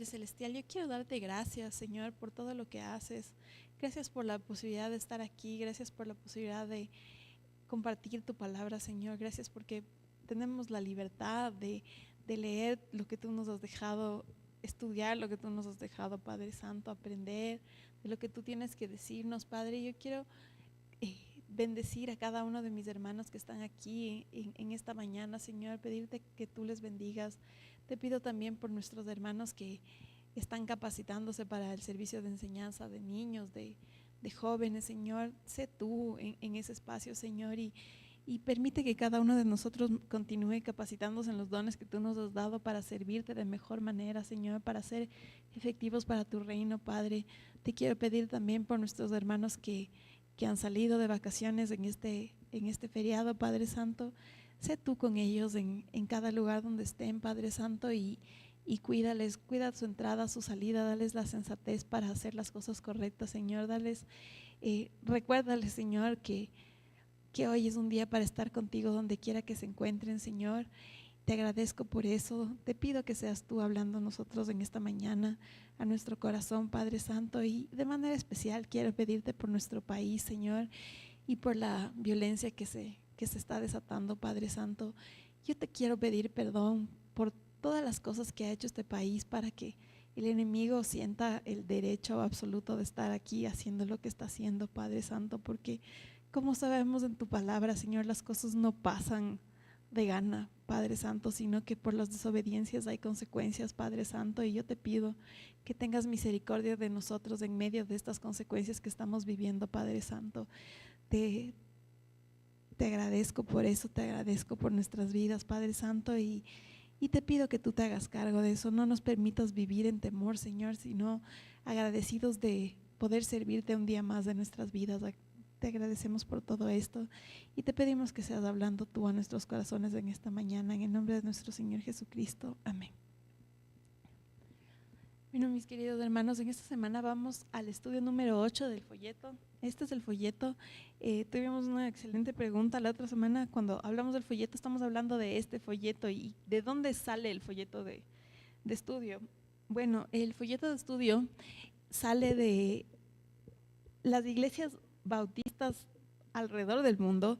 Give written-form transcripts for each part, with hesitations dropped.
Padre Celestial, yo quiero darte gracias, Señor, por todo lo que haces. Gracias por la posibilidad de estar aquí, gracias por la posibilidad de compartir tu palabra, Señor. Gracias porque tenemos la libertad de leer lo que tú nos has dejado, estudiar lo que tú nos has dejado, Padre Santo, aprender de lo que tú tienes que decirnos, Padre. Yo quiero bendecir a cada uno de mis hermanos que están aquí en esta mañana, Señor, pedirte que tú les bendigas. Te pido también por nuestros hermanos que están capacitándose para el servicio de enseñanza de niños, de jóvenes, Señor. Sé tú en ese espacio, Señor, y permite que cada uno de nosotros continúe capacitándose en los dones que tú nos has dado para servirte de mejor manera, Señor, para ser efectivos para tu reino, Padre. Te quiero pedir también por nuestros hermanos que han salido de vacaciones en este feriado, Padre Santo. Sé tú con ellos en cada lugar donde estén, Padre Santo, y cuídales, cuida su entrada, su salida, dales la sensatez para hacer las cosas correctas, Señor. Recuérdales, Señor, que hoy es un día para estar contigo donde quiera que se encuentren, Señor. Te agradezco por eso. Te pido que seas tú hablando a nosotros en esta mañana, a nuestro corazón, Padre Santo, y de manera especial quiero pedirte por nuestro país, Señor, y por la violencia que se está desatando, Padre Santo. Yo te quiero pedir perdón por todas las cosas que ha hecho este país para que el enemigo sienta el derecho absoluto de estar aquí haciendo lo que está haciendo, Padre Santo, porque como sabemos en tu palabra, Señor, las cosas no pasan de gana, Padre Santo, sino que por las desobediencias hay consecuencias, Padre Santo, y yo te pido que tengas misericordia de nosotros en medio de estas consecuencias que estamos viviendo, Padre Santo. Te agradezco por eso, te agradezco por nuestras vidas, Padre Santo, y te pido que tú te hagas cargo de eso. No nos permitas vivir en temor, Señor, sino agradecidos de poder servirte un día más de nuestras vidas. Te agradecemos por todo esto y te pedimos que seas hablando tú a nuestros corazones en esta mañana, en el nombre de nuestro Señor Jesucristo. Amén. Bueno, mis queridos hermanos, en esta semana vamos al estudio número 8 del folleto. Este es el folleto. Tuvimos una excelente pregunta la otra semana. Cuando hablamos del folleto, estamos hablando de este folleto y de dónde sale el folleto de estudio. Bueno, el folleto de estudio sale de las iglesias bautistas alrededor del mundo.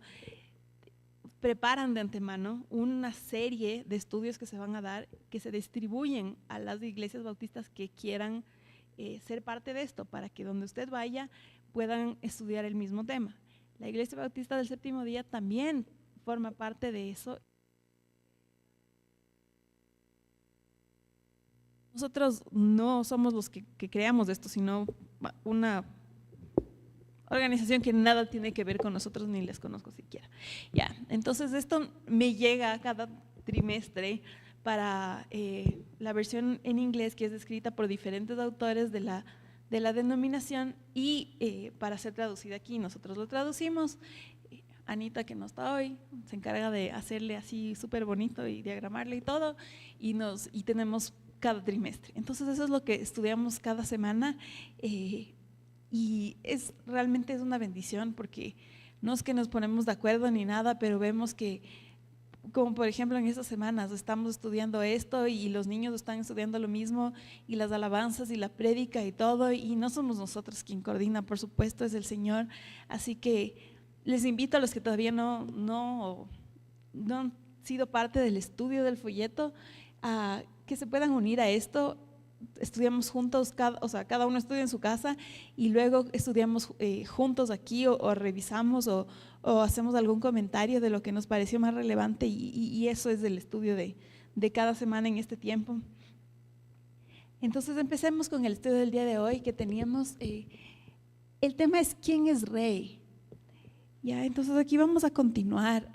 Preparan de antemano una serie de estudios que se van a dar, que se distribuyen a las iglesias bautistas que quieran ser parte de esto, para que donde usted vaya puedan estudiar el mismo tema. La Iglesia Bautista del Séptimo Día también forma parte de eso. Nosotros no somos los que creamos esto, sino una organización que nada tiene que ver con nosotros, ni les conozco siquiera. Ya, entonces esto me llega cada trimestre para la versión en inglés, que es escrita por diferentes autores de la denominación y para ser traducida aquí. Nosotros lo traducimos. Anita, que no está hoy, se encarga de hacerle así súper bonito y diagramarle y todo, y tenemos cada trimestre. Entonces eso es lo que estudiamos cada semana. Y realmente es una bendición, porque no es que nos ponemos de acuerdo ni nada, pero vemos que, como por ejemplo en estas semanas estamos estudiando esto y los niños están estudiando lo mismo, y las alabanzas y la prédica y todo, y no somos nosotros quien coordina, por supuesto es el Señor. Así que les invito a los que todavía no han sido parte del estudio del folleto, a que se puedan unir a esto. Estudiamos juntos, cada uno estudia en su casa y luego estudiamos juntos aquí, o revisamos o hacemos algún comentario de lo que nos pareció más relevante, y eso es el estudio de cada semana en este tiempo. Entonces empecemos con el estudio del día de hoy, que teníamos, el tema es ¿quién es rey? Ya, entonces aquí vamos a continuar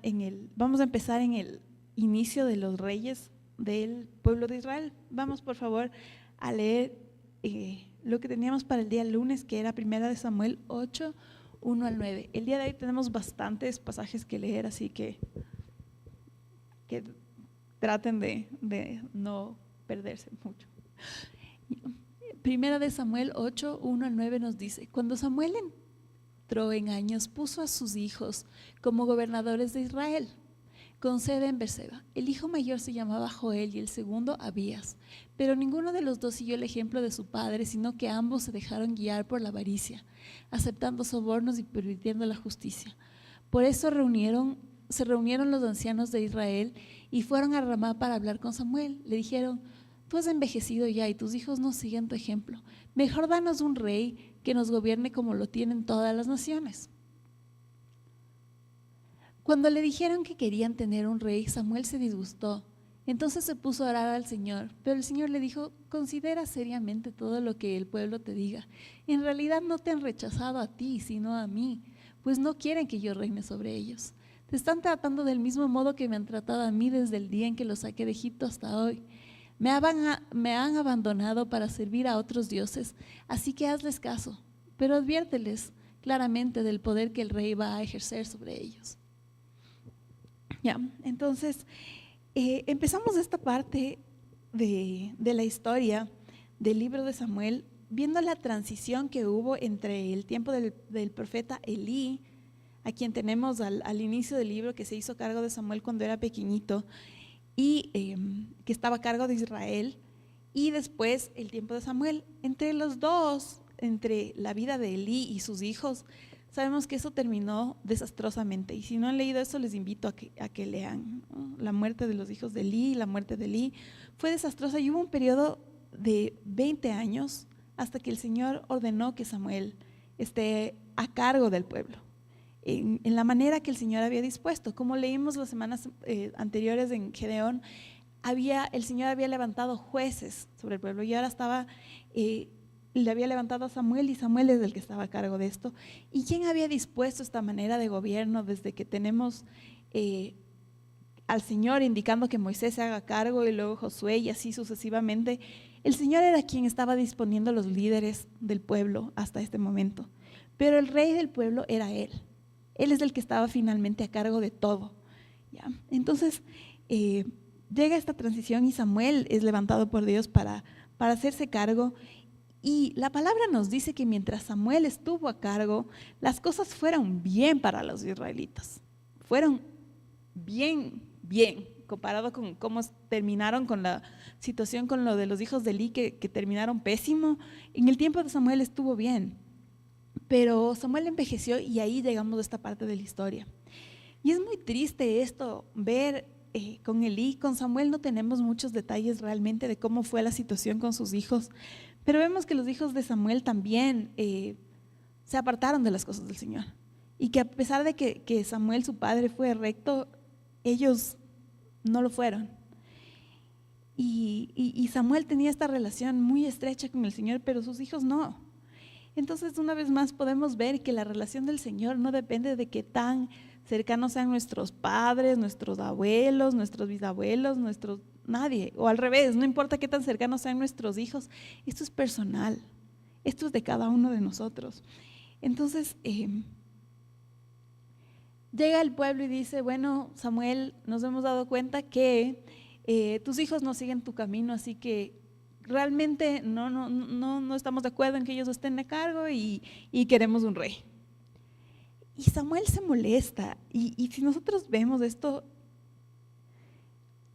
vamos a empezar en el inicio de los reyes del pueblo de Israel. Vamos por favor a leer lo que teníamos para el día lunes, que era 1 Samuel 8, 1 al 9. El día de hoy tenemos bastantes pasajes que leer, así que traten de no perderse mucho. 1 Samuel 8, 1 al 9 nos dice: cuando Samuel entró en años, puso a sus hijos como gobernadores de Israel. con sede en Berseba. El hijo mayor se llamaba Joel y el segundo Abías, pero ninguno de los dos siguió el ejemplo de su padre, sino que ambos se dejaron guiar por la avaricia, aceptando sobornos y pervirtiendo la justicia. Por eso se reunieron los ancianos de Israel y fueron a Ramá para hablar con Samuel. Le dijeron: tú has envejecido ya y tus hijos no siguen tu ejemplo. Mejor danos un rey que nos gobierne como lo tienen todas las naciones. Cuando le dijeron que querían tener un rey, Samuel se disgustó. Entonces se puso a orar al Señor, pero el Señor le dijo: considera seriamente todo lo que el pueblo te diga. En realidad no te han rechazado a ti, sino a mí, pues no quieren que yo reine sobre ellos. Te están tratando del mismo modo que me han tratado a mí desde el día en que los saqué de Egipto hasta hoy. Me han abandonado para servir a otros dioses, así que hazles caso, pero adviérteles claramente del poder que el rey va a ejercer sobre ellos. Ya, entonces empezamos esta parte de la historia del libro de Samuel viendo la transición que hubo entre el tiempo del profeta Elí, a quien tenemos al inicio del libro, que se hizo cargo de Samuel cuando era pequeñito y que estaba a cargo de Israel, y después el tiempo de Samuel. Entre los dos, entre la vida de Elí y sus hijos, sabemos que eso terminó desastrosamente, y si no han leído eso les invito a que lean, ¿no? La muerte de los hijos de Elí, la muerte de Elí fue desastrosa, y hubo un periodo de 20 años hasta que el Señor ordenó que Samuel esté a cargo del pueblo en la manera que el Señor había dispuesto. Como leímos las semanas anteriores en Gedeón, el Señor había levantado jueces sobre el pueblo, y ahora le había levantado a Samuel, y Samuel es el que estaba a cargo de esto. ¿Y quién había dispuesto esta manera de gobierno desde que tenemos al Señor indicando que Moisés se haga cargo y luego Josué y así sucesivamente? El Señor era quien estaba disponiendo los líderes del pueblo hasta este momento, pero el rey del pueblo era Él. Él es el que estaba finalmente a cargo de todo, ¿ya? Entonces llega esta transición y Samuel es levantado por Dios para hacerse cargo. Y la palabra nos dice que mientras Samuel estuvo a cargo, las cosas fueron bien para los israelitas. Fueron bien, comparado con cómo terminaron con la situación con lo de los hijos de Elí, que terminaron pésimo. En el tiempo de Samuel estuvo bien, pero Samuel envejeció, y ahí llegamos a esta parte de la historia. Y es muy triste esto, ver con Elí. Con Samuel no tenemos muchos detalles realmente de cómo fue la situación con sus hijos, pero vemos que los hijos de Samuel también se apartaron de las cosas del Señor, y que a pesar de que Samuel, su padre, fue recto, ellos no lo fueron. Y Samuel tenía esta relación muy estrecha con el Señor, pero sus hijos no. Entonces, una vez más podemos ver que la relación del Señor no depende de qué tan cercanos sean nuestros padres, nuestros abuelos, nuestros bisabuelos, nadie, o al revés, no importa qué tan cercanos sean nuestros hijos. Esto es personal, esto es de cada uno de nosotros. Entonces llega el pueblo y dice: bueno, Samuel, nos hemos dado cuenta que tus hijos no siguen tu camino, así que realmente no estamos de acuerdo en que ellos estén a cargo, y queremos un rey. Y Samuel se molesta, y si nosotros vemos esto,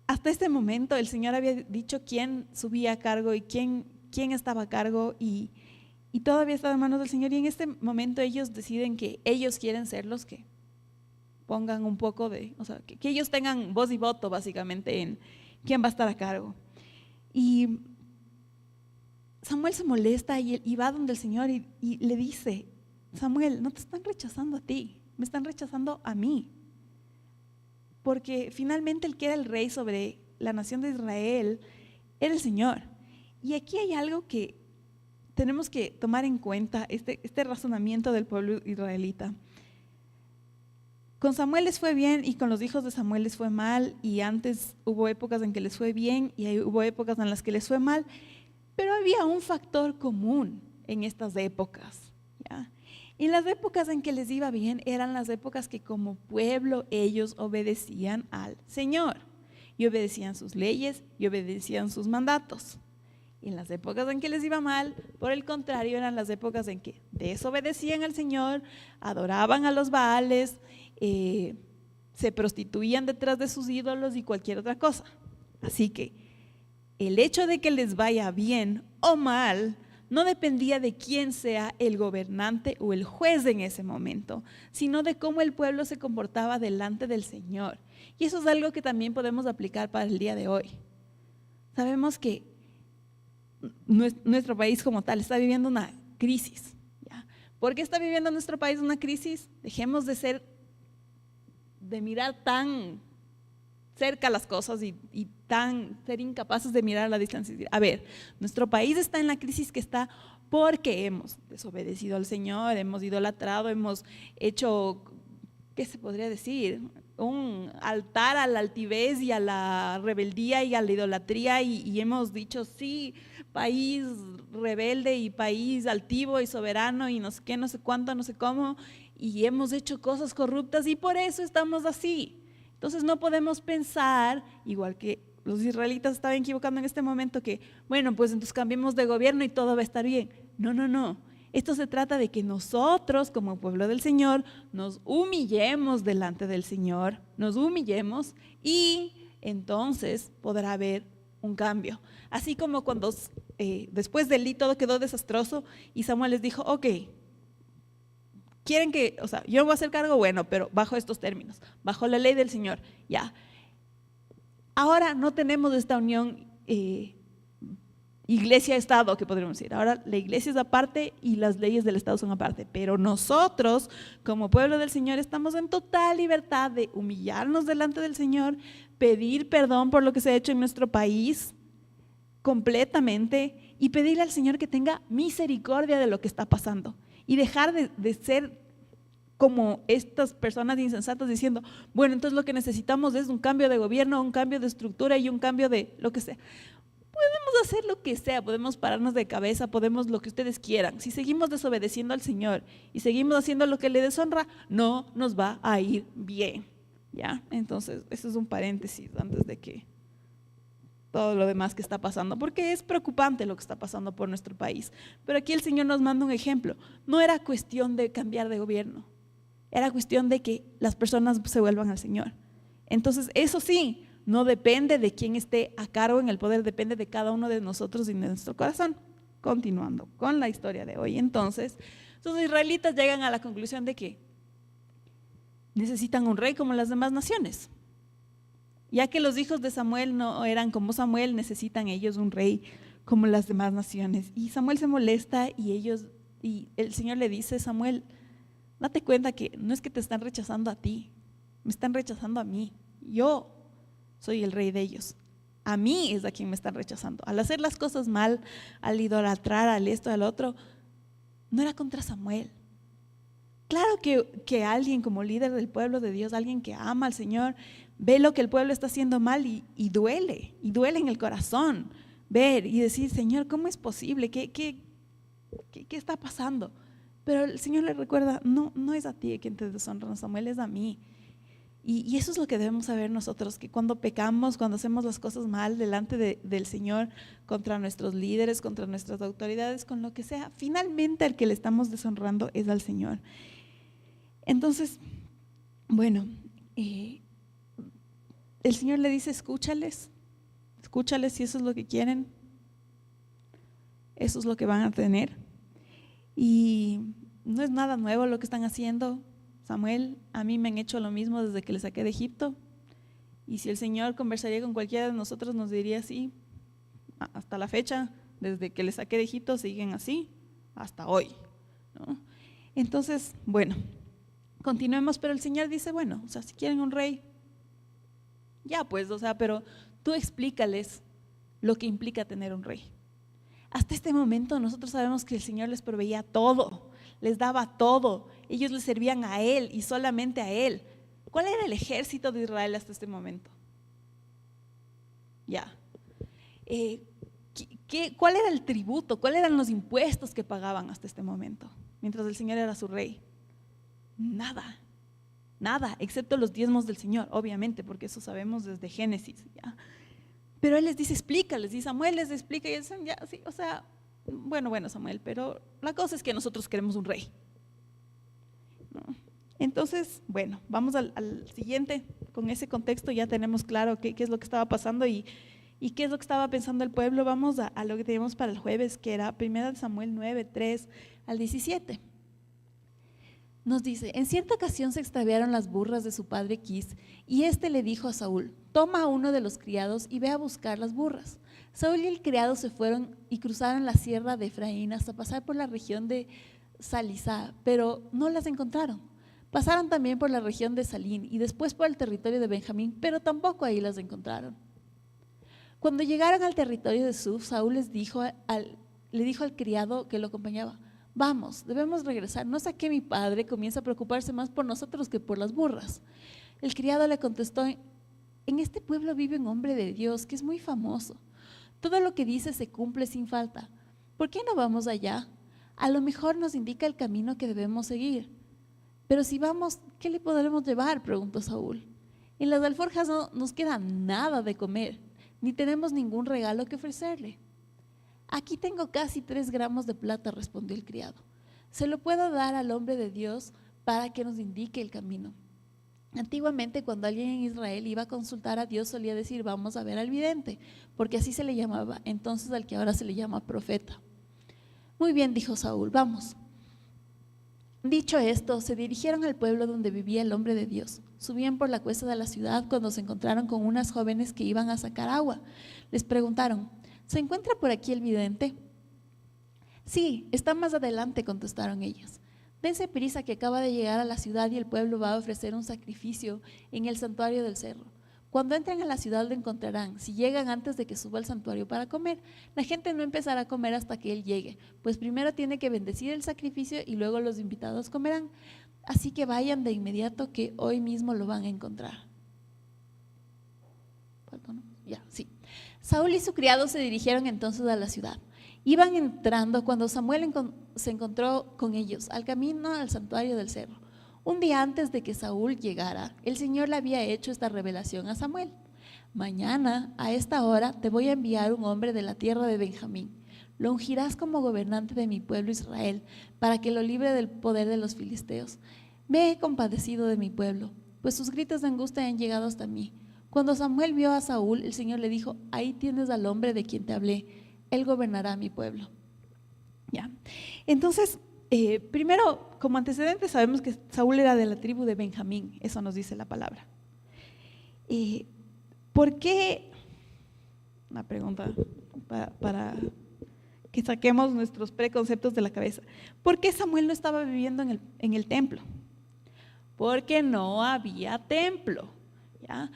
hasta este momento el Señor había dicho quién subía a cargo y quién estaba a cargo, y todavía estaba en manos del Señor, y en este momento ellos deciden que ellos quieren ser los que pongan un poco o sea, que ellos tengan voz y voto básicamente en quién va a estar a cargo. Y Samuel se molesta y va donde el Señor y le dice: Samuel, no te están rechazando a ti, me están rechazando a mí, porque finalmente el que era el rey sobre la nación de Israel era el Señor. Y aquí hay algo que tenemos que tomar en cuenta, este razonamiento del pueblo israelita. Con Samuel les fue bien y con los hijos de Samuel les fue mal, y antes hubo épocas en que les fue bien y hubo épocas en las que les fue mal, pero había un factor común en estas épocas, ¿ya? Y las épocas en que les iba bien eran las épocas que como pueblo ellos obedecían al Señor, y obedecían sus leyes y obedecían sus mandatos. Y en las épocas en que les iba mal, por el contrario, eran las épocas en que desobedecían al Señor, adoraban a los Baales, se prostituían detrás de sus ídolos y cualquier otra cosa. Así que el hecho de que les vaya bien o mal no dependía de quién sea el gobernante o el juez en ese momento, sino de cómo el pueblo se comportaba delante del Señor. Y eso es algo que también podemos aplicar para el día de hoy. Sabemos que nuestro país como tal está viviendo una crisis, ¿ya? ¿Por qué está viviendo nuestro país una crisis? Dejemos de mirar tan cerca las cosas y ser incapaces de mirar a la distancia. A ver, nuestro país está en la crisis que está porque hemos desobedecido al Señor, hemos idolatrado, hemos hecho, ¿qué se podría decir? Un altar a la altivez y a la rebeldía y a la idolatría y hemos dicho sí, país rebelde y país altivo y soberano y no sé qué, no sé cuánto, no sé cómo, y hemos hecho cosas corruptas y por eso estamos así. Entonces no podemos pensar, igual que los israelitas estaban equivocando en este momento, que bueno, pues entonces cambiemos de gobierno y todo va a estar bien. No, no, no. Esto se trata de que nosotros como pueblo del Señor nos humillemos delante del Señor, nos humillemos y entonces podrá haber un cambio. Así como cuando después del Elí todo quedó desastroso y Samuel les dijo, ok, quieren que, o sea, yo voy a hacer cargo, bueno, pero bajo estos términos, bajo la ley del Señor, ya. Ahora no tenemos esta unión iglesia-estado, que podríamos decir. Ahora la iglesia es aparte y las leyes del Estado son aparte, pero nosotros como pueblo del Señor estamos en total libertad de humillarnos delante del Señor, pedir perdón por lo que se ha hecho en nuestro país completamente y pedirle al Señor que tenga misericordia de lo que está pasando y dejar de ser como estas personas insensatas diciendo, bueno, entonces lo que necesitamos es un cambio de gobierno, un cambio de estructura y un cambio de lo que sea. Podemos hacer lo que sea, podemos pararnos de cabeza, podemos lo que ustedes quieran. Si seguimos desobedeciendo al Señor y seguimos haciendo lo que le deshonra, no nos va a ir bien, ¿ya? Entonces, eso es un paréntesis antes de que todo lo demás que está pasando, porque es preocupante lo que está pasando por nuestro país. Pero aquí el Señor nos manda un ejemplo. No era cuestión de cambiar de gobierno, era cuestión de que las personas se vuelvan al Señor. Entonces, eso sí, no depende de quién esté a cargo en el poder, depende de cada uno de nosotros y de nuestro corazón. Continuando con la historia de hoy. Entonces, los israelitas llegan a la conclusión de que necesitan un rey como las demás naciones. Ya que los hijos de Samuel no eran como Samuel, necesitan ellos un rey como las demás naciones. Y Samuel se molesta y el Señor le dice, Samuel, date cuenta que no es que te están rechazando a ti, me están rechazando a mí. Yo soy el rey de ellos. A mí es a quien me están rechazando. Al hacer las cosas mal, al idolatrar, al esto, al otro, no era contra Samuel. Claro que alguien como líder del pueblo de Dios, alguien que ama al Señor, ve lo que el pueblo está haciendo mal y duele en el corazón ver y decir, Señor, ¿cómo es posible? ¿Qué está pasando? Pero el Señor le recuerda, no es a ti quien te deshonra, Samuel, es a mí. Y eso es lo que debemos saber nosotros, que cuando pecamos, cuando hacemos las cosas mal delante del Señor, contra nuestros líderes, contra nuestras autoridades, con lo que sea, finalmente al que le estamos deshonrando es al Señor. Entonces, bueno, el Señor le dice, escúchales si eso es lo que quieren, eso es lo que van a tener. Y no es nada nuevo lo que están haciendo. Samuel, a mí me han hecho lo mismo desde que le saqué de Egipto. Y si el Señor conversaría con cualquiera de nosotros, nos diría así, hasta la fecha, desde que le saqué de Egipto, siguen así, hasta hoy, ¿no? Entonces, bueno, continuemos, pero el Señor dice, bueno, o sea, si quieren un rey, ya pues, o sea, pero tú explícales lo que implica tener un rey. Hasta este momento nosotros sabemos que el Señor les proveía todo, les daba todo, ellos le servían a Él y solamente a Él. ¿Cuál era el ejército de Israel hasta este momento? Ya. ¿Cuál era el tributo? ¿Cuáles eran los impuestos que pagaban hasta este momento? Mientras el Señor era su rey. Nada, excepto los diezmos del Señor, obviamente, porque eso sabemos desde Génesis, ¿ya? Pero Él les dice, explícales, y Samuel les explica, y dicen, ya, sí, o sea, bueno, Samuel, pero la cosa es que nosotros queremos un rey, ¿no? Entonces, bueno, vamos al siguiente. Con ese contexto ya tenemos claro qué es lo que estaba pasando y qué es lo que estaba pensando el pueblo. Vamos a lo que teníamos para el jueves, que era 1 Samuel 9, 3 al 17. Nos dice: en cierta ocasión se extraviaron las burras de su padre Quis, y éste le dijo a Saúl: toma a uno de los criados y ve a buscar las burras. Saúl y el criado se fueron y cruzaron la sierra de Efraín hasta pasar por la región de Salisá, pero no las encontraron. Pasaron también por la región de Salín y después por el territorio de Benjamín, pero tampoco ahí las encontraron. Cuando llegaron al territorio de Suf, Saúl le dijo al criado que lo acompañaba: vamos, debemos regresar, no sea que mi padre comience a preocuparse más por nosotros que por las burras. El criado le contestó: en este pueblo vive un hombre de Dios que es muy famoso. Todo lo que dice se cumple sin falta. ¿Por qué no vamos allá? A lo mejor nos indica el camino que debemos seguir. Pero si vamos, ¿qué le podremos llevar?, preguntó Saúl. En las alforjas no nos queda nada de comer, ni tenemos ningún regalo que ofrecerle. Aquí tengo casi 3 gramos de plata, respondió el criado. Se lo puedo dar al hombre de Dios para que nos indique el camino. Antiguamente, cuando alguien en Israel iba a consultar a Dios, solía decir: vamos a ver al vidente, porque así se le llamaba entonces al que ahora se le llama profeta. Muy bien, dijo Saúl, vamos. Dicho esto, se dirigieron al pueblo donde vivía el hombre de Dios. Subían por la cuesta de la ciudad cuando se encontraron con unas jóvenes que iban a sacar agua. Les preguntaron: ¿se encuentra por aquí el vidente? Sí, está más adelante, contestaron ellas. Dense prisa, que acaba de llegar a la ciudad y el pueblo va a ofrecer un sacrificio en el santuario del cerro. Cuando entren a la ciudad lo encontrarán, si llegan antes de que suba al santuario para comer. La gente no empezará a comer hasta que él llegue, pues primero tiene que bendecir el sacrificio y luego los invitados comerán. Así que vayan de inmediato, que hoy mismo lo van a encontrar. Ya, sí. Saúl y su criado se dirigieron entonces a la ciudad. Iban entrando cuando Samuel se encontró con ellos al camino al santuario del cerro. Un día antes de que Saúl llegara, el Señor le había hecho esta revelación a Samuel: mañana a esta hora te voy a enviar un hombre de la tierra de Benjamín. Lo ungirás como gobernante de mi pueblo Israel, para que lo libre del poder de los filisteos. Me he compadecido de mi pueblo, pues sus gritos de angustia han llegado hasta mí. Cuando Samuel vio a Saúl, el Señor le dijo: ahí tienes al hombre de quien te hablé, él gobernará mi pueblo. Ya. Entonces, primero, como antecedente, sabemos que Saúl era de la tribu de Benjamín, eso nos dice la palabra. ¿Por qué? Una pregunta para que saquemos nuestros preconceptos de la cabeza. ¿Por qué Samuel no estaba viviendo en el templo? Porque no había templo, ¿ya?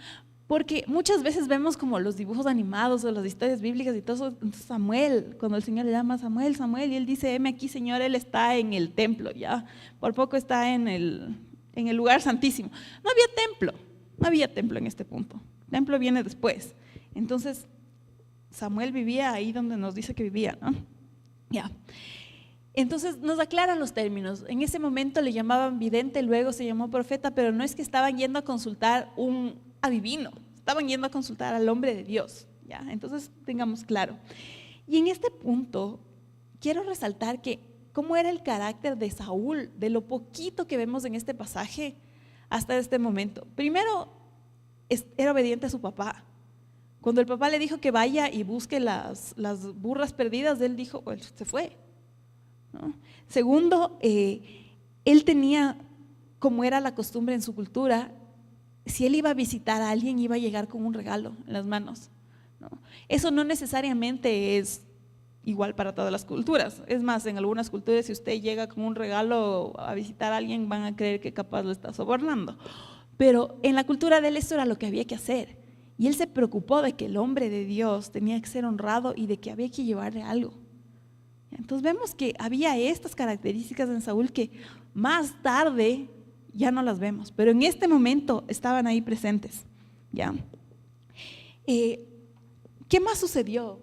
Porque muchas veces vemos como los dibujos animados o las historias bíblicas y todo eso. Entonces Samuel, cuando el Señor le llama a Samuel, Samuel, y él dice: heme aquí, Señor, él está en el templo, ya, por poco está en el lugar santísimo. No había templo en este punto. El templo viene después. Entonces Samuel vivía ahí donde nos dice que vivía, ¿no? Ya. Entonces nos aclaran los términos. En ese momento le llamaban vidente, luego se llamó profeta, pero no es que estaban yendo a consultar un adivino, estaban yendo a consultar al hombre de Dios, ¿ya? Entonces tengamos claro. Y en este punto quiero resaltar que cómo era el carácter de Saúl, de lo poquito que vemos en este pasaje hasta este momento. Primero, era obediente a su papá. Cuando el papá le dijo que vaya y busque las burras perdidas, él dijo, bueno, se fue, ¿no? Segundo, él tenía, como era la costumbre en su cultura, si él iba a visitar a alguien, iba a llegar con un regalo en las manos, ¿no? Eso no necesariamente es igual para todas las culturas. Es más, en algunas culturas, si usted llega con un regalo a visitar a alguien, van a creer que capaz lo está sobornando. Pero en la cultura de él eso era lo que había que hacer. Y él se preocupó de que el hombre de Dios tenía que ser honrado y de que había que llevarle algo. Entonces vemos que había estas características en Saúl que más tarde ya no las vemos, pero en este momento estaban ahí presentes, ¿ya? ¿Qué más sucedió?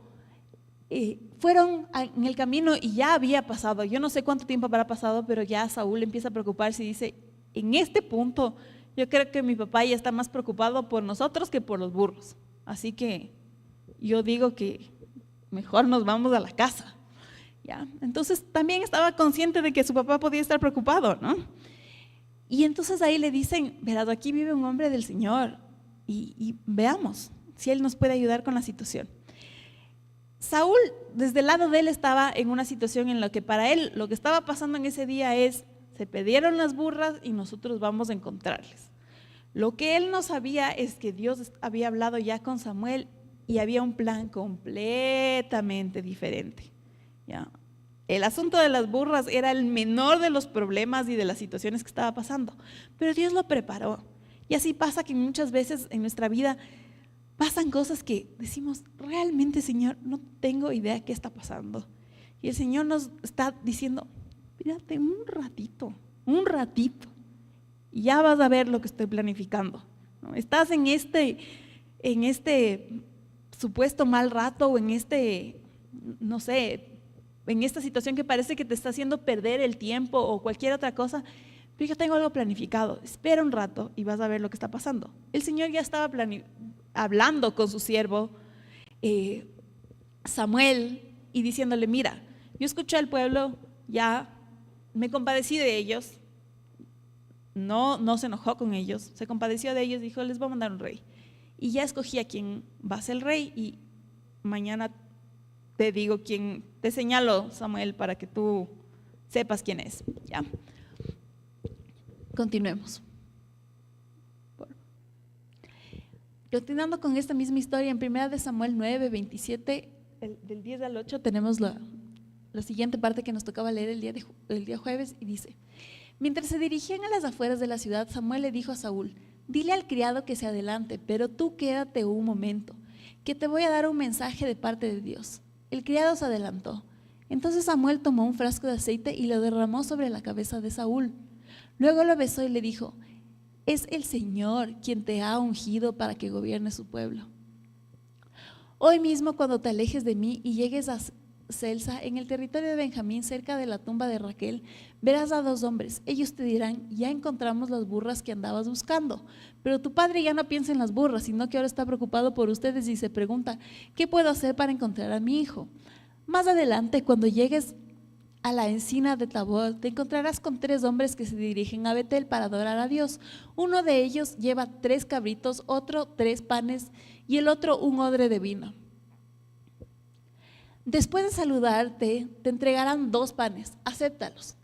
Fueron en el camino y ya había pasado, yo no sé cuánto tiempo habrá pasado, pero ya Saúl empieza a preocuparse y dice, en este punto yo creo que mi papá ya está más preocupado por nosotros que por los burros, así que yo digo que mejor nos vamos a la casa, ¿ya? Entonces también estaba consciente de que su papá podía estar preocupado, ¿no? Y entonces ahí le dicen, verás, aquí vive un hombre del Señor y veamos si él nos puede ayudar con la situación. Saúl, desde el lado de él, estaba en una situación en la que para él lo que estaba pasando en ese día es, se perdieron las burras y nosotros vamos a encontrarles. Lo que él no sabía es que Dios había hablado ya con Samuel y había un plan completamente diferente. ¿Ya? El asunto de las burras era el menor de los problemas y de las situaciones que estaba pasando, pero Dios lo preparó. Y así pasa que muchas veces en nuestra vida pasan cosas que decimos, realmente, Señor, no tengo idea qué está pasando. Y el Señor nos está diciendo, mírate un ratito, y ya vas a ver lo que estoy planificando, ¿no? Estás en este supuesto mal rato o en no sé, en esta situación que parece que te está haciendo perder el tiempo o cualquier otra cosa, pero yo tengo algo planificado, espera un rato y vas a ver lo que está pasando. El Señor ya estaba hablando con su siervo Samuel y diciéndole, mira, yo escuché al pueblo, ya me compadecí de ellos, no se enojó con ellos, se compadeció de ellos, dijo, les voy a mandar un rey. Y ya escogí a quién va a ser el rey y mañana te digo quién, te señalo, Samuel, para que tú sepas quién es. ¿Ya? Continuemos. Continuando con esta misma historia, en 1 Samuel 9, 27, del 10 al 8, tenemos la siguiente parte que nos tocaba leer el día jueves y dice, mientras se dirigían a las afueras de la ciudad, Samuel le dijo a Saúl, dile al criado que se adelante, pero tú quédate un momento, que te voy a dar un mensaje de parte de Dios. El criado se adelantó. Entonces Samuel tomó un frasco de aceite y lo derramó sobre la cabeza de Saúl. Luego lo besó y le dijo, es el Señor quien te ha ungido para que gobierne su pueblo. Hoy mismo, cuando te alejes de mí y llegues a Celsa, en el territorio de Benjamín, cerca de la tumba de Raquel, verás a 2 hombres. Ellos te dirán, ya encontramos las burras que andabas buscando. Pero tu padre ya no piensa en las burras, sino que ahora está preocupado por ustedes y se pregunta, ¿qué puedo hacer para encontrar a mi hijo? Más adelante, cuando llegues a la encina de Tabor, te encontrarás con 3 hombres que se dirigen a Betel para adorar a Dios. Uno de ellos lleva 3 cabritos, otro 3 panes y el otro un odre de vino. Después de saludarte, te entregarán 2 panes, acéptalos.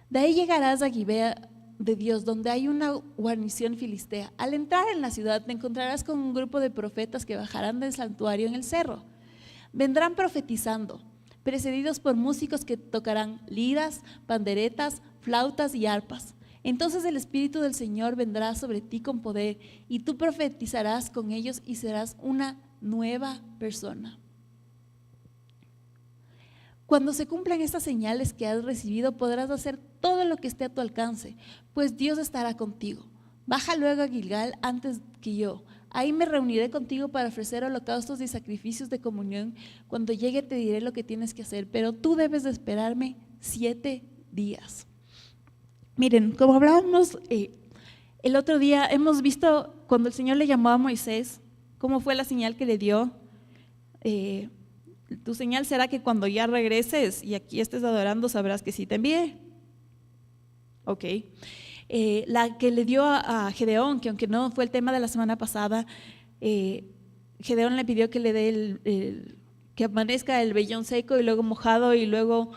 De ahí llegarás a Gibea de Dios, donde hay una guarnición filistea. Al entrar en la ciudad, te encontrarás con un grupo de profetas que bajarán del santuario en el cerro. Vendrán profetizando, precedidos por músicos que tocarán liras, panderetas, flautas y arpas. Entonces el Espíritu del Señor vendrá sobre ti con poder y tú profetizarás con ellos y serás una nueva persona. Cuando se cumplan estas señales que has recibido, podrás hacer todo lo que esté a tu alcance, pues Dios estará contigo. Baja luego a Gilgal antes que yo. Ahí me reuniré contigo para ofrecer holocaustos y sacrificios de comunión. Cuando llegue te diré lo que tienes que hacer, pero tú debes de esperarme 7 días. Miren, como hablábamos el otro día, hemos visto cuando el Señor le llamó a Moisés, cómo fue la señal que le dio. Tu señal será que cuando ya regreses y aquí estés adorando, sabrás que sí te envié. Ok. La que le dio a Gedeón, que aunque no fue el tema de la semana pasada, Gedeón le pidió que le dé que amanezca el vellón seco y luego mojado y luego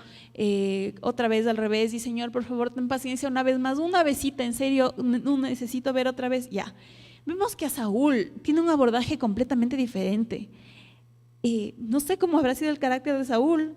otra vez al revés. Y Señor, por favor, ten paciencia una vez más, una besita, en serio, no necesito ver otra vez. Ya. Vemos que a Saúl tiene un abordaje completamente diferente. No sé cómo habrá sido el carácter de Saúl,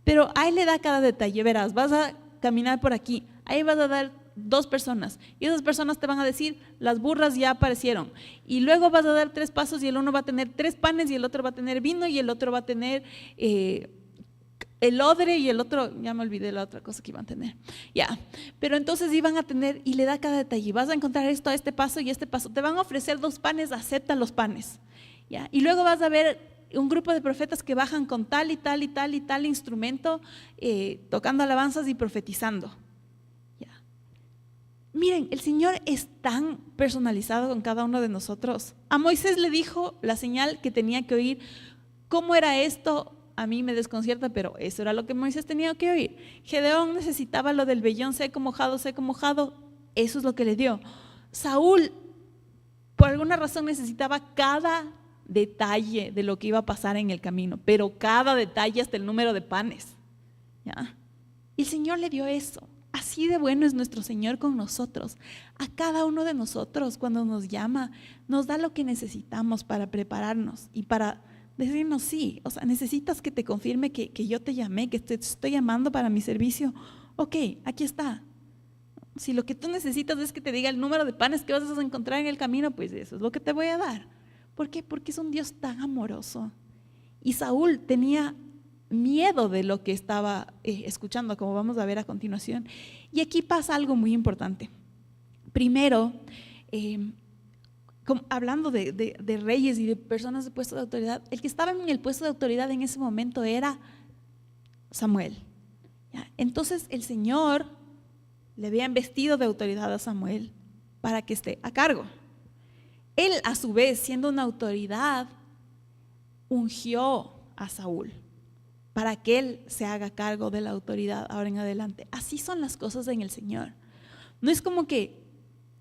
pero ahí le da cada detalle. Verás, vas a caminar por aquí, ahí vas a dar 2 personas y esas personas te van a decir, las burras ya aparecieron, y luego vas a dar 3 pasos y el uno va a tener 3 panes y el otro va a tener vino y el otro va a tener el odre y el otro, ya me olvidé la otra cosa que iban a tener, ya, pero entonces iban a tener, y le da cada detalle, vas a encontrar esto a este paso y este paso, te van a ofrecer 2 panes, acepta los panes, ya, y luego vas a ver un grupo de profetas que bajan con tal y tal y tal y tal instrumento, tocando alabanzas y profetizando. Ya. Miren, el Señor es tan personalizado con cada uno de nosotros. A Moisés le dijo la señal que tenía que oír. ¿Cómo era esto? A mí me desconcierta, pero eso era lo que Moisés tenía que oír. Gedeón necesitaba lo del vellón seco, mojado, Eso es lo que le dio. Saúl, por alguna razón, necesitaba cada detalle de lo que iba a pasar en el camino, pero cada detalle hasta el número de panes. ¿Ya? Y el Señor le dio eso. Así de bueno es nuestro Señor con nosotros. A cada uno de nosotros, cuando nos llama, nos da lo que necesitamos para prepararnos y para decirnos sí. O sea, necesitas que te confirme que yo te llamé, que te estoy llamando para mi servicio. Ok, aquí está. Si lo que tú necesitas es que te diga el número de panes que vas a encontrar en el camino, pues eso es lo que te voy a dar. ¿Por qué? Porque es un Dios tan amoroso. Y Saúl tenía miedo de lo que estaba escuchando, como vamos a ver a continuación. Y aquí pasa algo muy importante. Primero, hablando de reyes y de personas de puesto de autoridad, el que estaba en el puesto de autoridad en ese momento era Samuel. ¿Ya? Entonces el Señor le había investido de autoridad a Samuel para que esté a cargo. Él, a su vez, siendo una autoridad, ungió a Saúl para que él se haga cargo de la autoridad ahora en adelante. Así son las cosas en el Señor. No es como que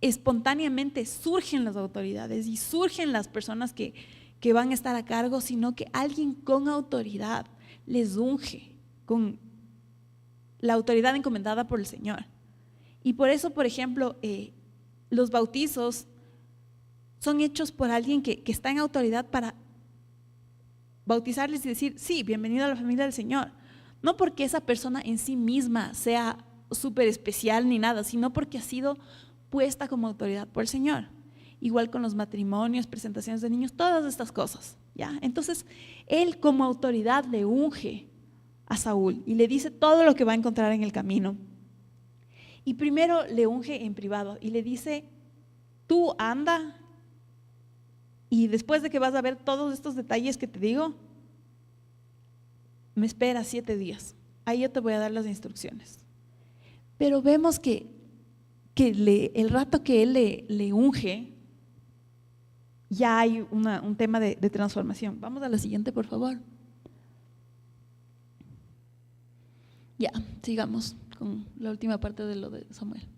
espontáneamente surgen las autoridades y surgen las personas que van a estar a cargo, sino que alguien con autoridad les unge con la autoridad encomendada por el Señor. Y por eso, por ejemplo, los bautizos son hechos por alguien que está en autoridad para bautizarles y decir, sí, bienvenido a la familia del Señor. No porque esa persona en sí misma sea súper especial ni nada, sino porque ha sido puesta como autoridad por el Señor. Igual con los matrimonios, presentaciones de niños, todas estas cosas, ¿ya? Entonces, él como autoridad le unge a Saúl y le dice todo lo que va a encontrar en el camino. Y primero le unge en privado y le dice, tú anda y después de que vas a ver todos estos detalles que te digo, me esperas 7 días. Ahí yo te voy a dar las instrucciones. Pero vemos que el rato que él le unge, ya hay un tema de transformación. Vamos a la siguiente, por favor. Ya, sigamos con la última parte de lo de Samuel.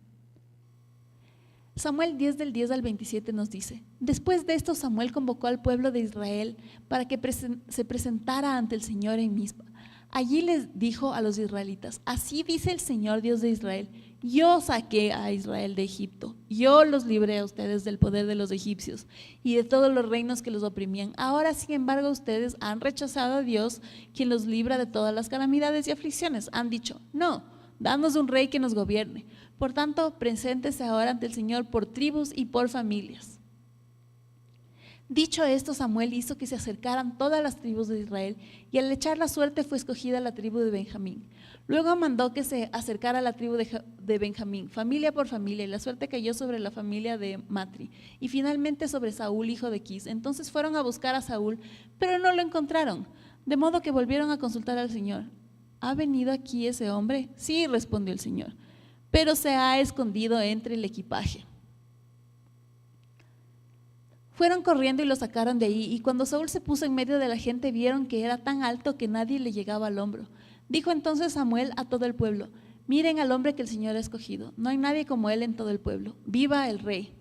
Samuel 10 del 10 al 27 nos dice, después de esto Samuel convocó al pueblo de Israel para que se presentara ante el Señor en Mizpa. Allí les dijo a los israelitas, así dice el Señor Dios de Israel, yo saqué a Israel de Egipto, yo los libré a ustedes del poder de los egipcios y de todos los reinos que los oprimían. Ahora, sin embargo, ustedes han rechazado a Dios, quien los libra de todas las calamidades y aflicciones. Han dicho, no, danos un rey que nos gobierne. Por tanto, preséntese ahora ante el Señor por tribus y por familias. Dicho esto, Samuel hizo que se acercaran todas las tribus de Israel y al echar la suerte fue escogida la tribu de Benjamín. Luego mandó que se acercara la tribu de Benjamín, familia por familia, y la suerte cayó sobre la familia de Matri y finalmente sobre Saúl, hijo de Quis. Entonces fueron a buscar a Saúl, pero no lo encontraron, de modo que volvieron a consultar al Señor. ¿Ha venido aquí ese hombre? Sí, respondió el Señor, pero se ha escondido entre el equipaje. Fueron corriendo y lo sacaron de ahí, y cuando Saúl se puso en medio de la gente, vieron que era tan alto que nadie le llegaba al hombro. Dijo entonces Samuel a todo el pueblo, miren al hombre que el Señor ha escogido, no hay nadie como él en todo el pueblo, ¡viva el rey!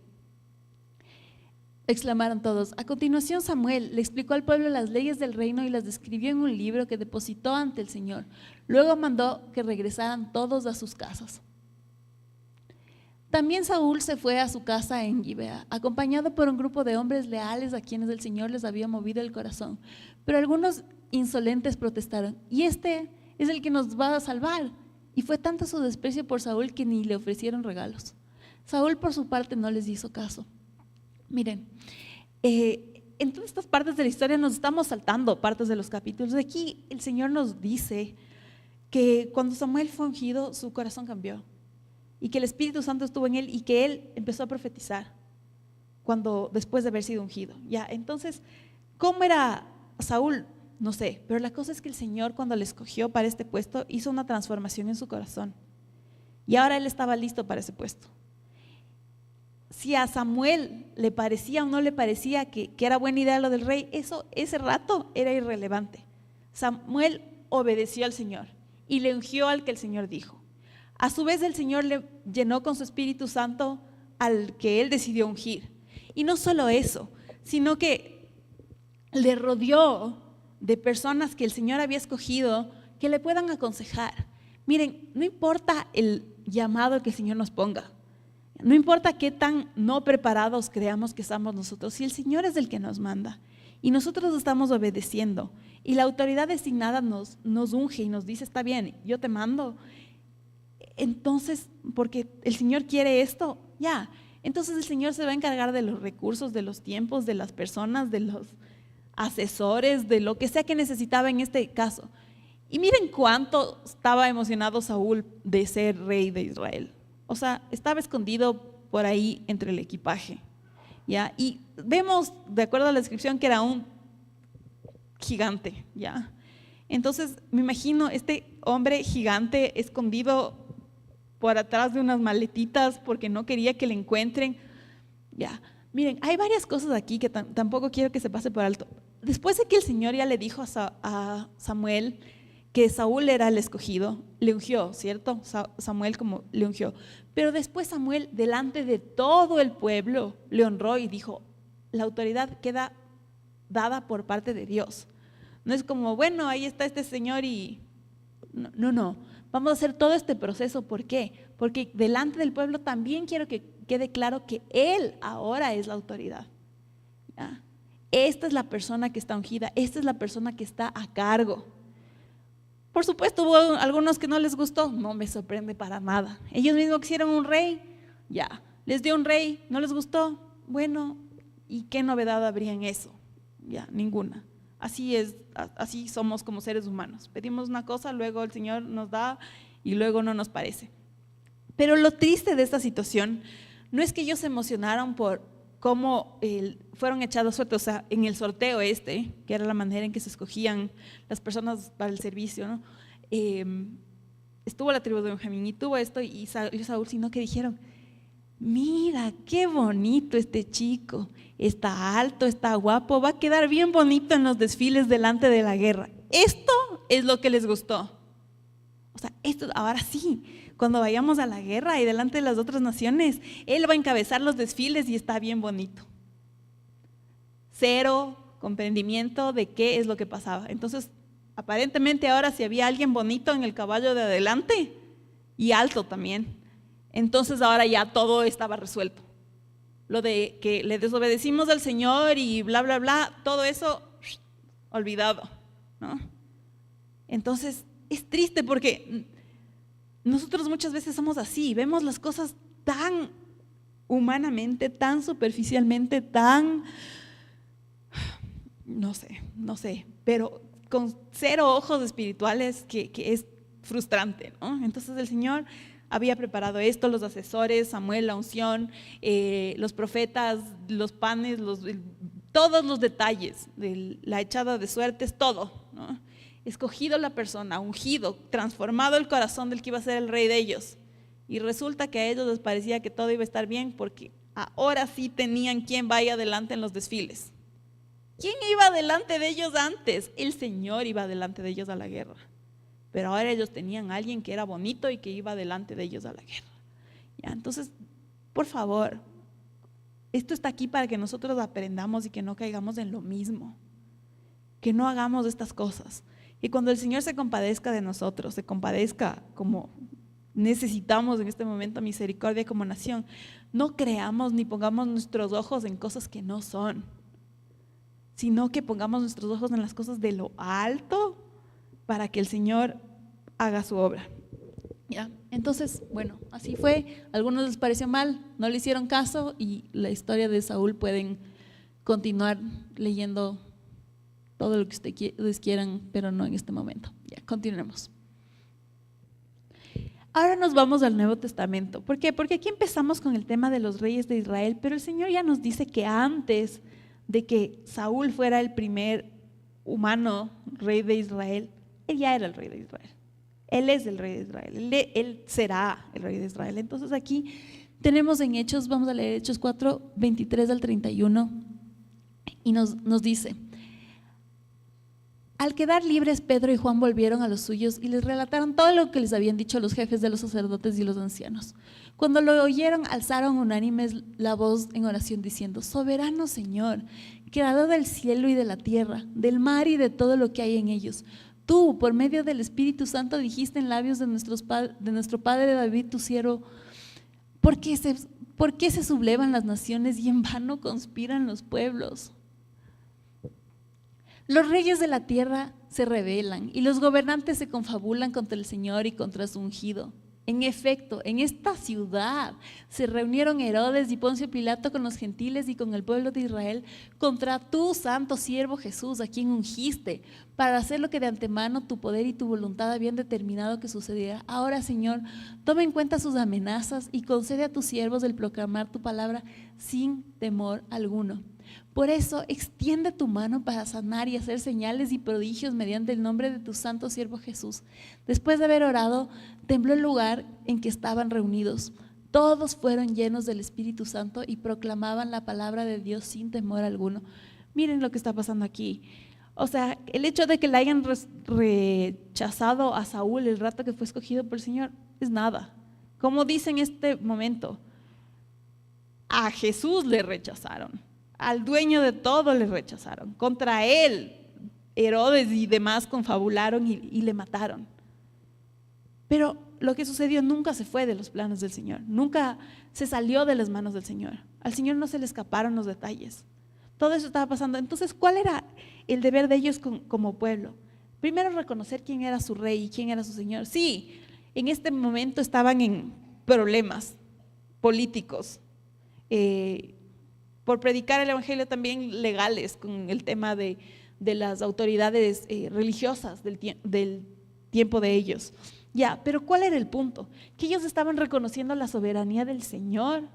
Exclamaron todos. A continuación Samuel le explicó al pueblo las leyes del reino y las describió en un libro que depositó ante el Señor. Luego mandó que regresaran todos a sus casas. También Saúl se fue a su casa en Gibea, acompañado por un grupo de hombres leales a quienes el Señor les había movido el corazón. Pero algunos insolentes protestaron, y este es el que nos va a salvar. Y fue tanto su desprecio por Saúl que ni le ofrecieron regalos. Saúl por su parte no les hizo caso. Miren, en todas estas partes de la historia nos estamos saltando partes de los capítulos. De aquí el Señor nos dice que cuando Samuel fue ungido, su corazón cambió. Y que el Espíritu Santo estuvo en él y que él empezó a profetizar después de haber sido ungido. Ya, entonces, ¿cómo era Saúl? No sé, pero la cosa es que el Señor, cuando le escogió para este puesto, hizo una transformación en su corazón. Y ahora él estaba listo para ese puesto. Si a Samuel le parecía o no le parecía que era buena idea lo del rey, ese rato era irrelevante. Samuel obedeció al Señor y le ungió al que el Señor dijo. A su vez el Señor le llenó con su Espíritu Santo al que él decidió ungir. Y no solo eso, sino que le rodeó de personas que el Señor había escogido que le puedan aconsejar. Miren, no importa el llamado que el Señor nos ponga, no importa qué tan no preparados creamos que estamos nosotros, si el Señor es el que nos manda y nosotros estamos obedeciendo y la autoridad designada nos unge y nos dice, está bien, yo te mando, entonces, porque el Señor quiere esto, ya, entonces el Señor se va a encargar de los recursos, de los tiempos, de las personas, de los asesores, de lo que sea que necesitaba en este caso. Y miren cuánto estaba emocionado Saúl de ser rey de Israel. O sea, estaba escondido por ahí entre el equipaje, ¿ya? Y vemos, de acuerdo a la descripción, que era un gigante, ¿ya? Entonces, me imagino este hombre gigante escondido por atrás de unas maletitas porque no quería que le encuentren, ¿ya? Miren, hay varias cosas aquí que tampoco quiero que se pase por alto. Después de que el Señor ya le dijo a Samuel que Saúl era el escogido, le ungió, ¿cierto? Samuel como le ungió. Pero después Samuel, delante de todo el pueblo, le honró y dijo, la autoridad queda dada por parte de Dios. No es como, bueno, ahí está este señor y… No. Vamos a hacer todo este proceso. ¿Por qué? Porque delante del pueblo también quiero que quede claro que Él ahora es la autoridad. ¿Ya? Esta es la persona que está ungida, esta es la persona que está a cargo. Por supuesto, hubo algunos que no les gustó, no me sorprende para nada. Ellos mismos quisieron un rey, ya, les dio un rey, no les gustó, bueno, ¿y qué novedad habría en eso? Ya, ninguna. Así es, así somos como seres humanos. Pedimos una cosa, luego el Señor nos da y luego no nos parece. Pero lo triste de esta situación no es que ellos se emocionaron por cómo fueron echados suerte, o sea, en el sorteo que era la manera en que se escogían las personas para el servicio, ¿no? Estuvo la tribu de Benjamín y tuvo esto y Saúl, sino que dijeron, mira, qué bonito este chico, está alto, está guapo, va a quedar bien bonito en los desfiles delante de la guerra. Esto es lo que les gustó. O sea, esto ahora sí, cuando vayamos a la guerra y delante de las otras naciones, él va a encabezar los desfiles y está bien bonito. Cero comprendimiento de qué es lo que pasaba. Entonces, aparentemente ahora si había alguien bonito en el caballo de adelante y alto también, entonces ahora ya todo estaba resuelto. Lo de que le desobedecimos al Señor y bla, bla, bla, todo eso olvidado, ¿no? Entonces, es triste porque nosotros muchas veces somos así, vemos las cosas tan humanamente, tan superficialmente, tan, no sé, pero con cero ojos espirituales que es frustrante, ¿no? Entonces el Señor había preparado esto, los asesores, Samuel, la unción, los profetas, los panes, todos los detalles de la echada de suertes, todo, ¿no? Escogido la persona, ungido, transformado el corazón del que iba a ser el rey de ellos. Y resulta que a ellos les parecía que todo iba a estar bien porque ahora sí tenían quien vaya adelante en los desfiles. ¿Quién iba delante de ellos antes? El Señor iba delante de ellos a la guerra. Pero ahora ellos tenían a alguien que era bonito y que iba delante de ellos a la guerra. ¿Ya? Entonces, por favor, esto está aquí para que nosotros aprendamos y que no caigamos en lo mismo. Que no hagamos estas cosas. Y cuando el Señor se compadezca de nosotros, se compadezca como necesitamos en este momento misericordia como nación, no creamos ni pongamos nuestros ojos en cosas que no son, sino que pongamos nuestros ojos en las cosas de lo alto para que el Señor haga su obra. ¿Ya? Entonces, bueno, así fue. A algunos les pareció mal, no le hicieron caso y la historia de Saúl pueden continuar leyendo todo lo que ustedes quieran, pero no en este momento. Ya, continuemos. Ahora nos vamos al Nuevo Testamento. ¿Por qué? Porque aquí empezamos con el tema de los reyes de Israel, pero el Señor ya nos dice que antes de que Saúl fuera el primer humano rey de Israel, él ya era el rey de Israel. Él es el rey de Israel. Él será el rey de Israel. Entonces aquí tenemos en Hechos, vamos a leer Hechos 4, 23 al 31, y nos dice: Al quedar libres, Pedro y Juan volvieron a los suyos y les relataron todo lo que les habían dicho los jefes de los sacerdotes y los ancianos. Cuando lo oyeron, alzaron unánimes la voz en oración diciendo: Soberano Señor, creador del cielo y de la tierra, del mar y de todo lo que hay en ellos, tú, por medio del Espíritu Santo, dijiste en labios de nuestro padre David, tu siervo: ¿por qué se sublevan las naciones y en vano conspiran los pueblos? Los reyes de la tierra se rebelan y los gobernantes se confabulan contra el Señor y contra su ungido. En efecto, en esta ciudad se reunieron Herodes y Poncio Pilato con los gentiles y con el pueblo de Israel contra tu santo siervo Jesús, a quien ungiste, para hacer lo que de antemano tu poder y tu voluntad habían determinado que sucediera. Ahora, Señor, toma en cuenta sus amenazas y concede a tus siervos el proclamar tu palabra sin temor alguno. Por eso, extiende tu mano para sanar y hacer señales y prodigios mediante el nombre de tu santo siervo Jesús. Después de haber orado, tembló el lugar en que estaban reunidos. Todos fueron llenos del Espíritu Santo y proclamaban la palabra de Dios sin temor alguno. Miren lo que está pasando aquí. O sea, el hecho de que le hayan rechazado a Saúl el rato que fue escogido por el Señor es nada. Como dice en este momento, a Jesús le rechazaron. Al dueño de todo le rechazaron. Contra él, Herodes y demás confabularon y le mataron. Pero lo que sucedió nunca se fue de los planes del Señor. Nunca se salió de las manos del Señor. Al Señor no se le escaparon los detalles. Todo eso estaba pasando. Entonces, ¿cuál era el deber de ellos como pueblo? Primero, reconocer quién era su rey y quién era su Señor. Sí, en este momento estaban en problemas políticos, por predicar el evangelio también legales con el tema de las autoridades religiosas del tiempo de ellos. Ya, pero ¿cuál era el punto? Que ellos estaban reconociendo la soberanía del Señor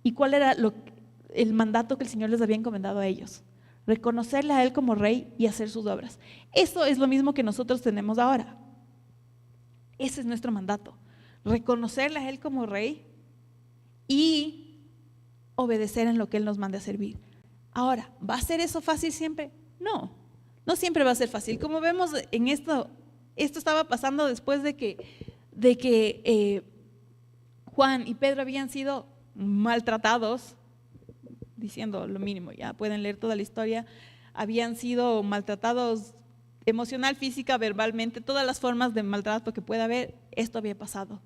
y cuál era el mandato que el Señor les había encomendado a ellos. Reconocerle a Él como rey y hacer sus obras. Eso es lo mismo que nosotros tenemos ahora. Ese es nuestro mandato. Reconocerle a Él como rey y obedecer en lo que Él nos mande a servir. Ahora, ¿va a ser eso fácil siempre? No, no siempre va a ser fácil. Como vemos en esto estaba pasando después de que Juan y Pedro habían sido maltratados, diciendo lo mínimo, ya pueden leer toda la historia, habían sido maltratados emocional, física, verbalmente, todas las formas de maltrato que pueda haber, esto había pasado.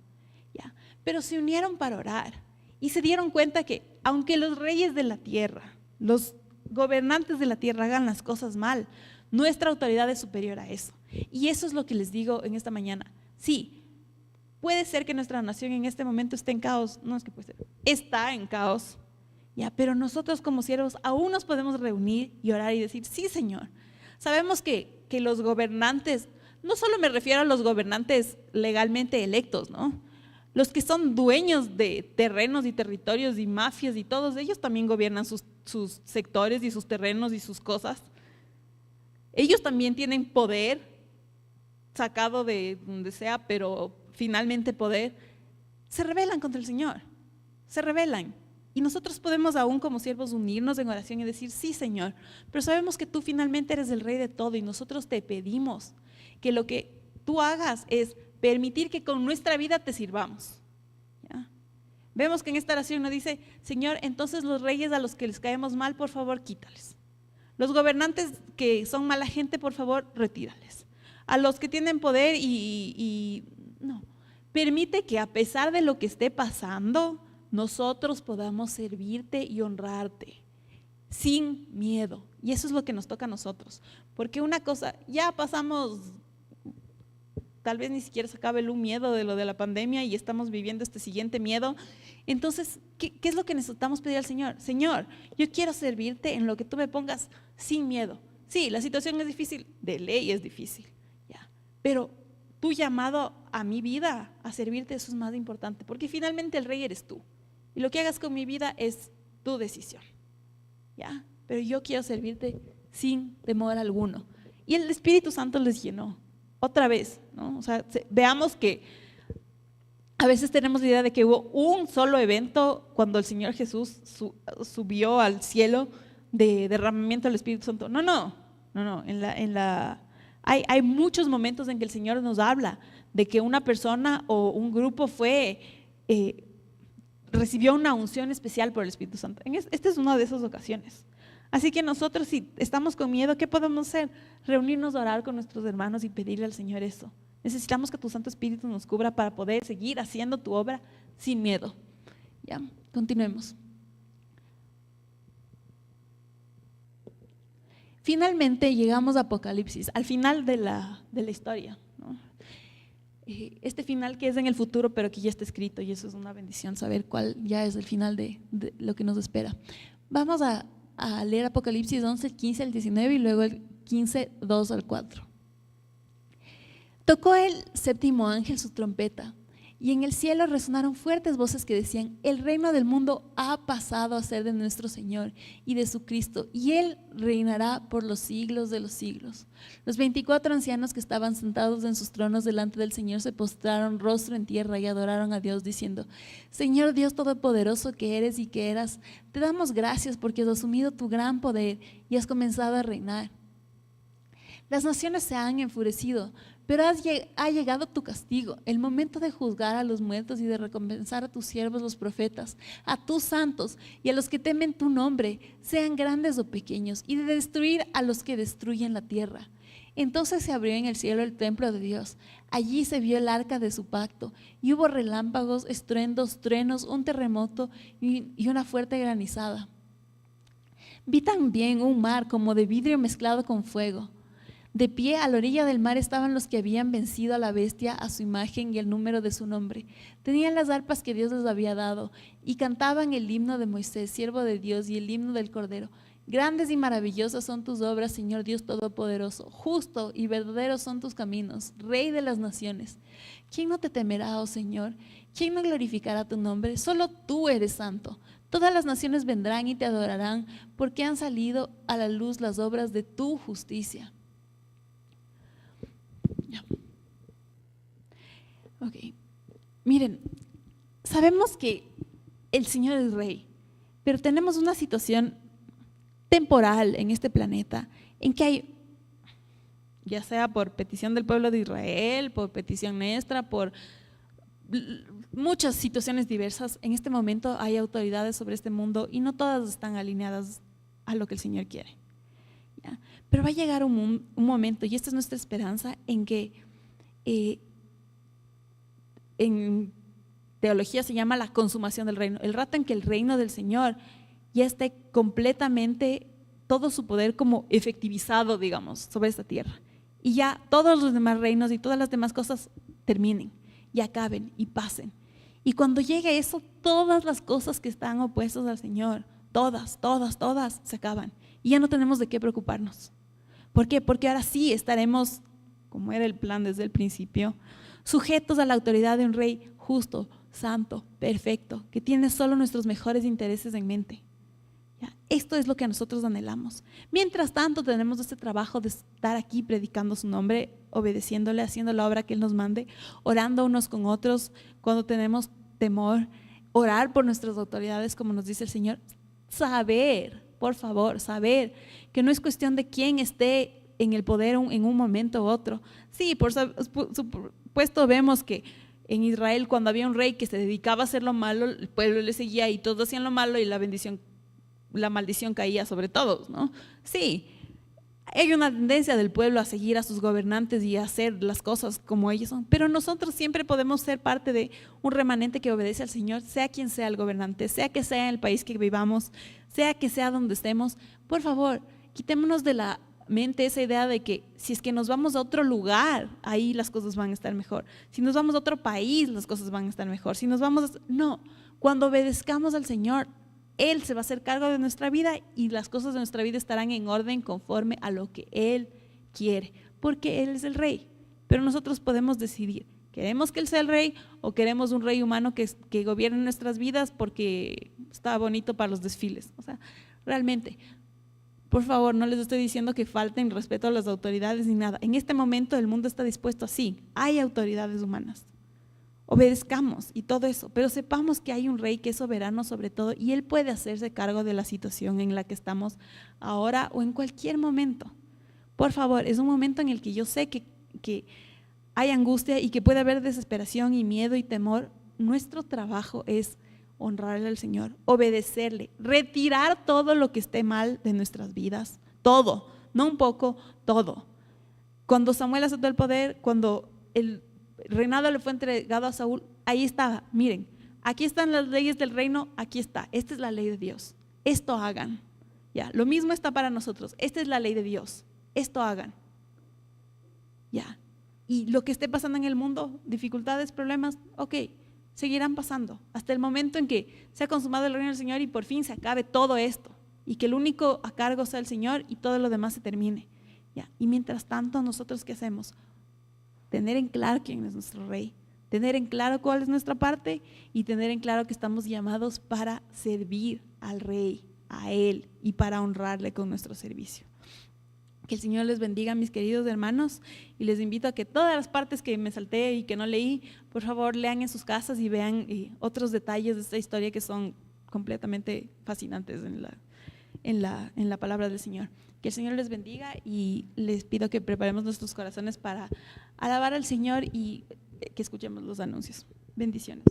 Ya. Pero se unieron para orar. Y se dieron cuenta que aunque los reyes de la tierra, los gobernantes de la tierra hagan las cosas mal, nuestra autoridad es superior a eso. Y eso es lo que les digo en esta mañana. Sí, puede ser que nuestra nación en este momento esté en caos, no es que puede ser, está en caos, ya, pero nosotros como siervos aún nos podemos reunir y orar y decir: sí, Señor. Sabemos que los gobernantes, no solo me refiero a los gobernantes legalmente electos, ¿no? Los que son dueños de terrenos y territorios y mafias y todos ellos también gobiernan sus sectores y sus terrenos y sus cosas. Ellos también tienen poder sacado de donde sea, pero finalmente poder. Se rebelan contra el Señor, se rebelan. Y nosotros podemos aún como siervos unirnos en oración y decir: sí, Señor, pero sabemos que tú finalmente eres el Rey de todo y nosotros te pedimos que lo que tú hagas es permitir que con nuestra vida te sirvamos. ¿Ya? Vemos que en esta oración nos dice: Señor, entonces los reyes a los que les caemos mal, por favor, quítales. Los gobernantes que son mala gente, por favor, retírales. A los que tienen poder no. Permite que a pesar de lo que esté pasando, nosotros podamos servirte y honrarte sin miedo. Y eso es lo que nos toca a nosotros. Porque una cosa, ya pasamos, tal vez ni siquiera se acabe el miedo de lo de la pandemia y estamos viviendo este siguiente miedo. Entonces, ¿qué es lo que necesitamos pedir al Señor? Señor, yo quiero servirte en lo que tú me pongas sin miedo. Sí, la situación es difícil, de ley es difícil, ya. Pero tu llamado a mi vida, a servirte, eso es más importante, porque finalmente el rey eres tú. Y lo que hagas con mi vida es tu decisión, ¿ya? Pero yo quiero servirte sin temor alguno. Y el Espíritu Santo les llenó. Otra vez, ¿no? O sea, veamos que a veces tenemos la idea de que hubo un solo evento cuando el Señor Jesús subió al cielo de derramamiento del Espíritu Santo. No. Hay muchos momentos en que el Señor nos habla de que una persona o un grupo recibió una unción especial por el Espíritu Santo. Esta es una de esas ocasiones. Así que nosotros, si estamos con miedo, ¿qué podemos hacer? Reunirnos a orar con nuestros hermanos y pedirle al Señor eso. Necesitamos que tu Santo Espíritu nos cubra para poder seguir haciendo tu obra sin miedo. Ya, continuemos. Finalmente llegamos a Apocalipsis, al final de la historia, ¿no? Este final que es en el futuro, pero que ya está escrito, y eso es una bendición, saber cuál ya es el final de lo que nos espera. Vamos a leer Apocalipsis 11, el 15 al 19 y luego el 15, 2 al 4. Tocó el séptimo ángel su trompeta, y en el cielo resonaron fuertes voces que decían: el reino del mundo ha pasado a ser de nuestro Señor y de su Cristo, y Él reinará por los siglos de los siglos. Los 24 ancianos que estaban sentados en sus tronos delante del Señor se postraron rostro en tierra y adoraron a Dios diciendo: Señor Dios todopoderoso que eres y que eras, te damos gracias porque has asumido tu gran poder y has comenzado a reinar. Las naciones se han enfurecido, pero ha llegado tu castigo, el momento de juzgar a los muertos y de recompensar a tus siervos los profetas, a tus santos y a los que temen tu nombre, sean grandes o pequeños, y de destruir a los que destruyen la tierra. Entonces se abrió en el cielo el templo de Dios. Allí se vio el arca de su pacto, y hubo relámpagos, estruendos, truenos, un terremoto y una fuerte granizada. Vi también un mar como de vidrio mezclado con fuego. De pie a la orilla del mar estaban los que habían vencido a la bestia, a su imagen y el número de su nombre. Tenían las arpas que Dios les había dado y cantaban el himno de Moisés, siervo de Dios, y el himno del Cordero. Grandes y maravillosas son tus obras, Señor Dios Todopoderoso. Justo y verdaderos son tus caminos, Rey de las naciones. ¿Quién no te temerá, oh Señor? ¿Quién no glorificará tu nombre? Solo tú eres santo. Todas las naciones vendrán y te adorarán, porque han salido a la luz las obras de tu justicia. Ok, miren, sabemos que el Señor es Rey, pero tenemos una situación temporal en este planeta en que hay, ya sea por petición del pueblo de Israel, por petición nuestra, por muchas situaciones diversas, en este momento hay autoridades sobre este mundo y no todas están alineadas a lo que el Señor quiere. ¿Ya? Pero va a llegar un momento, y esta es nuestra esperanza, en que en teología se llama la consumación del reino, el rato en que el reino del Señor ya esté completamente, todo su poder como efectivizado, digamos, sobre esta tierra, y ya todos los demás reinos y todas las demás cosas terminen y acaben y pasen. Y cuando llegue eso, todas las cosas que están opuestas al Señor, todas se acaban y ya no tenemos de qué preocuparnos. ¿Por qué? Porque ahora sí estaremos, como era el plan desde el principio, sujetos a la autoridad de un rey justo, santo, perfecto, que tiene solo nuestros mejores intereses en mente. ¿Ya? Esto es lo que nosotros anhelamos. Mientras tanto, tenemos este trabajo de estar aquí predicando su nombre, obedeciéndole, haciendo la obra que Él nos mande, orando unos con otros cuando tenemos temor, orar por nuestras autoridades, como nos dice el Señor. Saber, por favor, saber que no es cuestión de quién esté en el poder en un momento u otro. Sí, por supuesto vemos que en Israel, cuando había un rey que se dedicaba a hacer lo malo, el pueblo le seguía y todos hacían lo malo y la maldición caía sobre todos, ¿no? Sí, hay una tendencia del pueblo a seguir a sus gobernantes y a hacer las cosas como ellos son, pero nosotros siempre podemos ser parte de un remanente que obedece al Señor, sea quien sea el gobernante, sea que sea en el país que vivamos, sea que sea donde estemos. Por favor, quitémonos de la mente esa idea de que si es que nos vamos a otro lugar, ahí las cosas van a estar mejor. Si nos vamos a otro país, las cosas van a estar mejor. Si nos vamos no, cuando obedezcamos al Señor, Él se va a hacer cargo de nuestra vida y las cosas de nuestra vida estarán en orden conforme a lo que Él quiere, porque Él es el Rey. Pero nosotros podemos decidir, ¿queremos que Él sea el Rey o queremos un Rey humano que gobierne nuestras vidas porque está bonito para los desfiles? O sea, realmente, por favor, no les estoy diciendo que falten respeto a las autoridades ni nada. En este momento el mundo está dispuesto así, hay autoridades humanas. Obedezcamos y todo eso, pero sepamos que hay un rey que es soberano sobre todo y Él puede hacerse cargo de la situación en la que estamos ahora o en cualquier momento. Por favor, es un momento en el que yo sé que hay angustia y que puede haber desesperación y miedo y temor. Nuestro trabajo es honrarle al Señor, obedecerle, retirar todo lo que esté mal de nuestras vidas, todo, no un poco, todo. Cuando Samuel aceptó el poder, cuando el reinado le fue entregado a Saúl, ahí estaba, miren, aquí están las leyes del reino, aquí está, esta es la ley de Dios, esto hagan. Ya, lo mismo está para nosotros, esta es la ley de Dios, esto hagan. Ya, y lo que esté pasando en el mundo, dificultades, problemas, ok, seguirán pasando hasta el momento en que se ha consumado el reino del Señor y por fin se acabe todo esto y que el único a cargo sea el Señor y todo lo demás se termine. Ya, y mientras tanto, ¿nosotros qué hacemos? Tener en claro quién es nuestro rey, tener en claro cuál es nuestra parte y tener en claro que estamos llamados para servir al rey, a él, y para honrarle con nuestro servicio. Que el Señor les bendiga, mis queridos hermanos, y les invito a que todas las partes que me salté y que no leí, por favor lean en sus casas y vean otros detalles de esta historia que son completamente fascinantes en la palabra del Señor. Que el Señor les bendiga y les pido que preparemos nuestros corazones para alabar al Señor y que escuchemos los anuncios. Bendiciones.